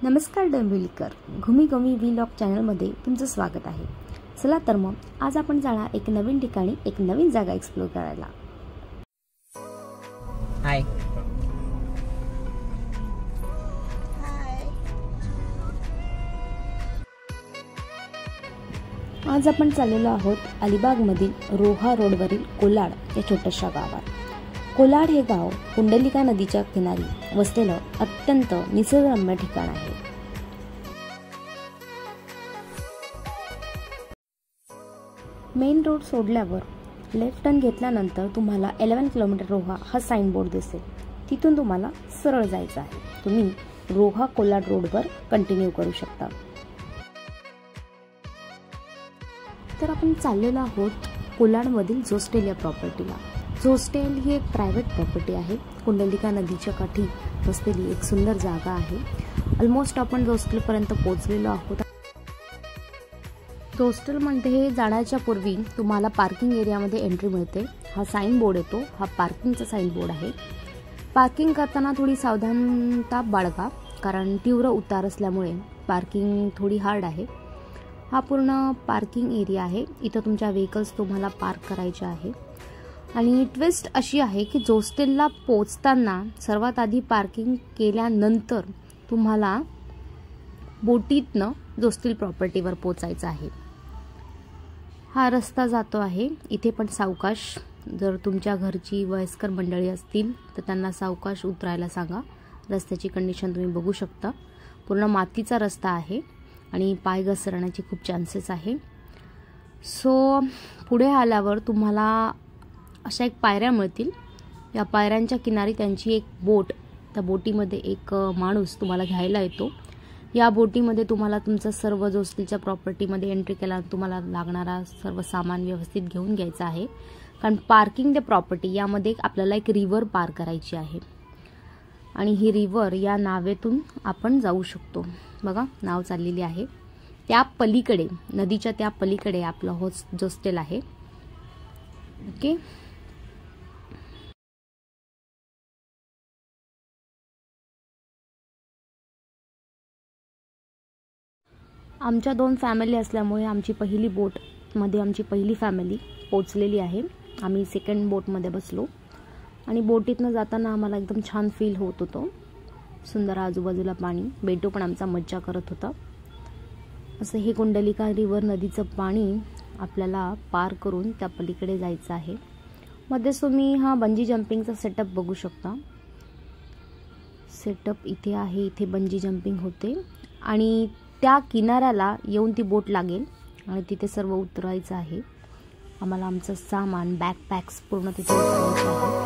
नमस्कार डोंबिवलीकर, घुमी घुमी व्लॉग चॅनलमध्ये तुमचं स्वागत आहे। चला तर मग आज आपण जाणार एक नवीन ठिकाणी, एक नवीन जागा एक्सप्लोर करायला। हाय आज आपण चाललेलो आहोत अलिबागमधील रोहा रोडवरील कोलाड या छोट्याशा गावात। कोलाड हे गाव कुंडलिका नदीच्या किनारी वसलेलं अत्यंत निसर्गरम्य ठिकाण आहे। मेन रोड सोडल्यावर लेफ्ट टर्न घेतल्यानंतर तुम्हाला 11 किलोमीटर रोहा हा साइन बोर्ड दिसेल। तिथून तुम्हाला सरळ जायचं आहे। तुम्ही रोहा कोलाड रोडवर कंटिन्यू करू शकता। तर आपण चाललेलो आहोत कोलाडमधील जोस्टेल या प्रॉपर्टीला। जोस्टेल ही एक प्रायव्हेट प्रॉपर्टी आहे। कुंडलिका नदीच्या काठी वसलेली एक सुंदर जागा आहे। ऑलमोस्ट आपण जोस्टेलपर्यंत पोहोचलेलो आहोत। जोस्टेलमध्ये जाण्याच्या पूर्वी तुम्हाला पार्किंग एरियामध्ये एंट्री मिळते। हा साइन बोर्ड येतो, हा पार्किंगचा साइन बोर्ड आहे। पार्किंग करताना थोडी सावधानता बाळगा, कारण तीव्र उतार असल्यामुळे पार्किंग थोडी हार्ड आहे। हा पूर्ण पार्किंग एरिया आहे। इथं तुमच्या व्हेकल्स तुम्हाला पार्क करायचे आहे। आणि ट्विस्ट अशी आहे की जोस्टेलला पोहोचताना सर्वात आधी पार्किंग केल्यानंतर तुम्हाला बोटीतनं जोस्टेल प्रॉपर्टीवर पोहोचायचं आहे। हा रस्ता जातो आहे। इथे पण सावकाश, जर तुमच्या घरची वयस्कर मंडळी असतील तर त्यांना सावकाश उतरायला सांगा। रस्त्याची कंडिशन तुम्ही बघू शकता, पूर्ण मातीचा रस्ता आहे आणि पाय घसरण्याचे खूप चान्सेस आहे। सो पुढे आल्यावर तुम्हाला अशा एक पायऱ्या मिळतील। या पायऱ्यांच्या किनारी त्यांची एक बोट, त्या बोटीमध्ये एक माणूस तुम्हाला घ्यायला येतो। या बोटीमध्ये तुम्हाला तुमचं सर्व जोस्टेलच्या प्रॉपर्टीमध्ये एंट्री केल्यानंतर तुम्हाला लागणारा सर्व सामान व्यवस्थित घेऊन घ्यायचं आहे, कारण पार्किंग द प्रॉपर्टी यामध्ये आपल्याला एक रिव्हर पार करायची आहे आणि ही रिव्हर या नावेतून आपण जाऊ शकतो। बघा नाव चाललेली आहे। त्या पलीकडे, नदीच्या त्या पलीकडे आपलं जोस्टेल आहे। ओके, आमच्या 2 फॅमिली असल्यामुळे आमची पहिली बोटमध्ये आमची पहिली फॅमिली पोचलेली आहे। आम्ही सेकंड बोटमध्ये बसलो आणि बोटीतनं जाताना आम्हाला एकदम छान फील होत होतं। सुंदर आजूबाजूला पाणी, बेटू पण आमचा मज्जा करत होता। असं हे कुंडलिका रिव्हर नदीचं पाणी आपल्याला पार करून त्या पलीकडे जायचं आहे। मध्येच तुम्ही हा बंजी जंपिंगचा सेटअप बघू शकता। सेटअप इथे आहे, इथे बंजी जंपिंग होते आणि त्या किनाऱ्याला येऊन ती बोट लागेल आणि तिथे सर्व उतरायचं आहे। आम्हाला आमचं सामान, बॅकपॅक्स पूर्ण तिथे उतरायचं आहे।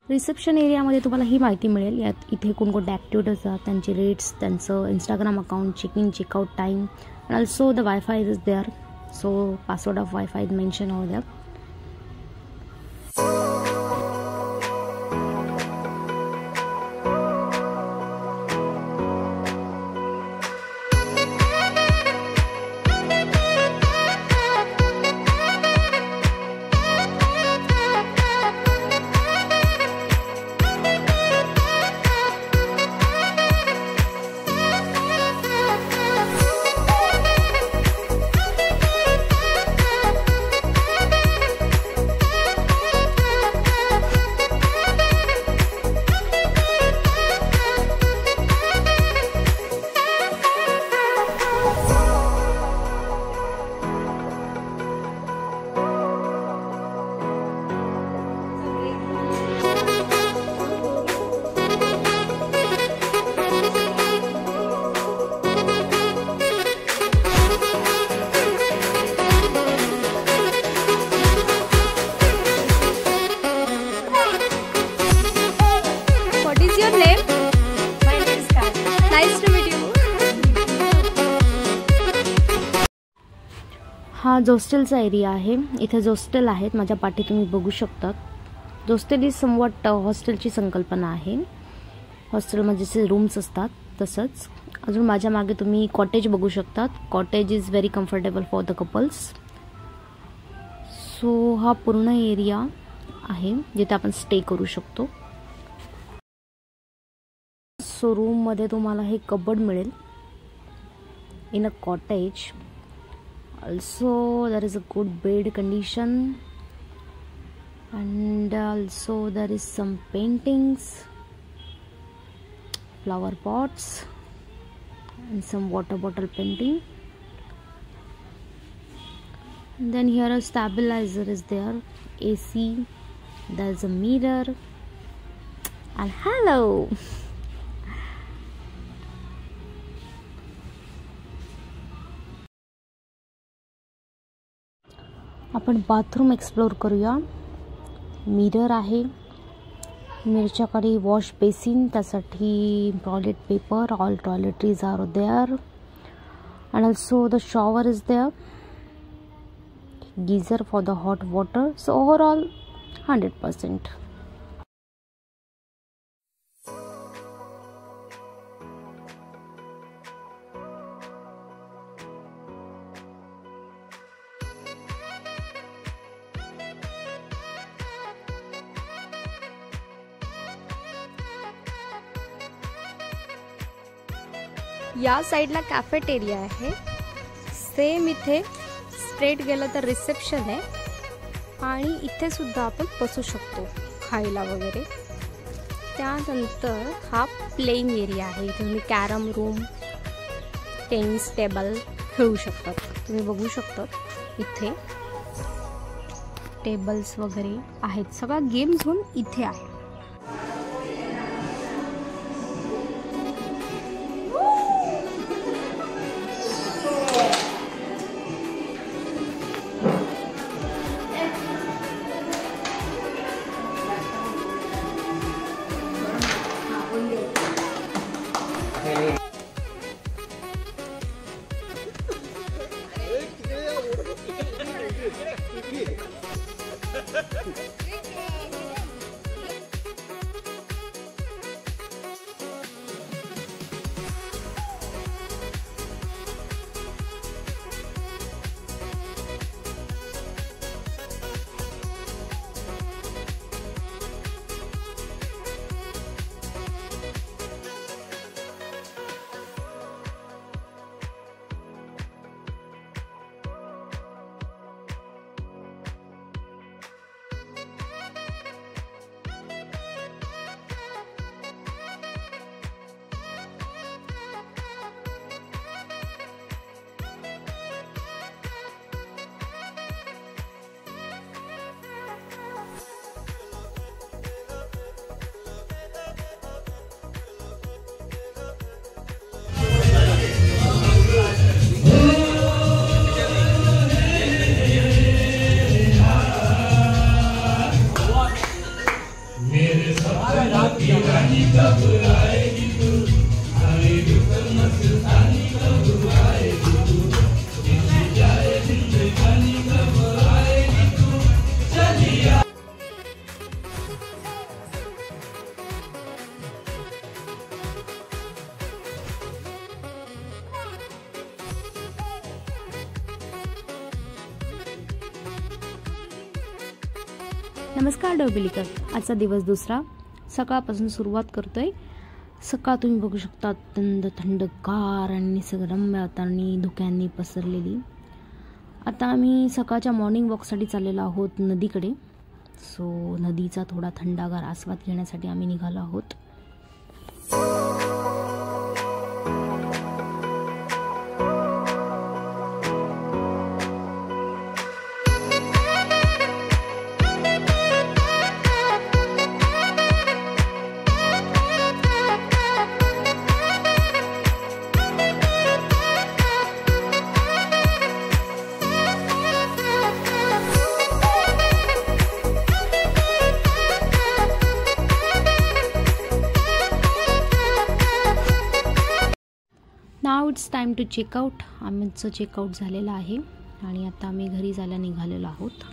रिसेप्शन एरियामध्ये तुम्हाला ही माहिती मिळेल। यात इथे कोणकोणते ॲक्टिव्हिटीज असतात, त्यांचे रेट्स, त्यांचं Instagram account, checking checkout time, and also the Wi-Fi is there, so password of Wi-Fi is mentioned over there. हा जोस्टेलचा एरिया आहे. इथे जोस्टेल आहेत, माझ्या पाठी तुम्ही बघू शकता. जोस्टेल इज समवट हॉस्टेलची संकल्पना आहे. हॉस्टेलमध्ये जे रूम्स असतात तसंच. अजून माझ्या मागे तुम्ही कॉटेज बघू शकतात. Cottage is very comfortable for the couples. So हा पूर्ण एरिया आहे जिथे आपण स्टे करू शकतो. सो रूममध्ये तुम्हाला हे कबर्ड मिळेल in a cottage. Also there is a good bed condition, and also there is some paintings, flower pots, and some water bottle painting. And then here a stabilizer is there, AC, there is a mirror, and hello. आपण bathroom explore करूया. Mirror आहे, मिररच्या खाली wash basin, त्यासाठी toilet paper, all toiletries are there, and also the shower is there, geyser for the hot water. So overall 100%. या साईडला cafeteria आहे. Same इथे स्ट्रेट गेलं तर रिसेप्शन आहे, आणि इथे सुद्धा आपण बसू शकतो खायला वगैरे. त्यानंतर हा प्लेइंग एरिया आहे. इथे तुम्ही कॅरम रूम, टेनिस टेबल खेळू शकतात. तुम्ही बघू शकता इथे टेबल्स वगैरे आहेत. सगळा गेम झोन इथे आहे. नमस्कार डोबिलीकर. आजचा दिवस दुसरा. सकाळपासून सुरुवात करतोय. सकाळ तुम्ही बघू शकता अत्यंत थंडगार आणि निसर्गरम्य वातावरणी धुक्यांनी पसरलेली. आता आम्ही सकाळच्या मॉर्निंग वॉकसाठी चाललेलो आहोत नदीकडे. सो नदीचा थोडा थंडगार आस्वाद घेण्यासाठी आम्ही निघालो आहोत. नाव इट्स टाइम टू चेकआउट. आमचं चेकआउट झालेलं आहे. आणि आता आम्ही घरी जायला निघालेलो आहोत.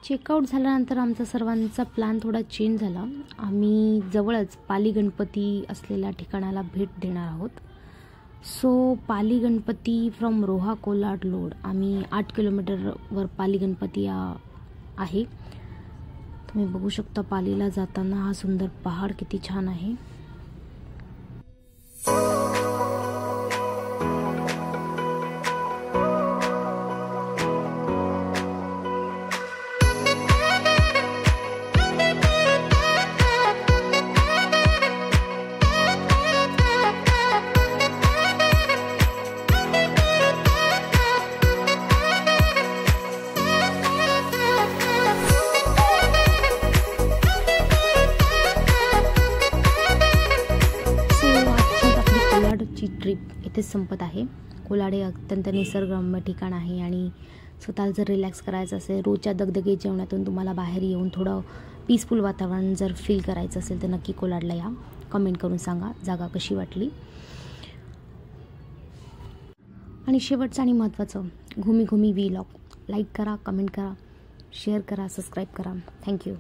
चेकआउट झाल्यानंतर आमचा सर्वांचा प्लॅन थोडा चेंज झाला. आम्ही जवळच पाली गणपती असलेल्या ठिकाणाला भेट देणार आहोत. So Pali Ganpati from Roha Kolad load, आम्ही 8 किलोमीटरवर पाली गणपती आहे. तुम्ही बघू शकता पालीला जाताना हा सुंदर पहाड किती छान आहे. कोलाडची ट्रिप इथेच संपत आहे. कोलाड हे अत्यंत निसर्गरम्य ठिकाण आहे आणि स्वतःला जर रिलॅक्स करायचं असेल, रोजच्या दगदगी जेवणातून तुम्हाला बाहेर येऊन थोडं पीसफुल वातावरण जर फील करायचं असेल तर नक्की कोलाडला या. कमेंट करून सांगा जागा कशी वाटली. आणि शेवटचं आणि महत्त्वाचं, घुमी घुमी व्लॉग लाईक करा, कमेंट करा, शेअर करा, सबस्क्राईब करा. थँक्यू.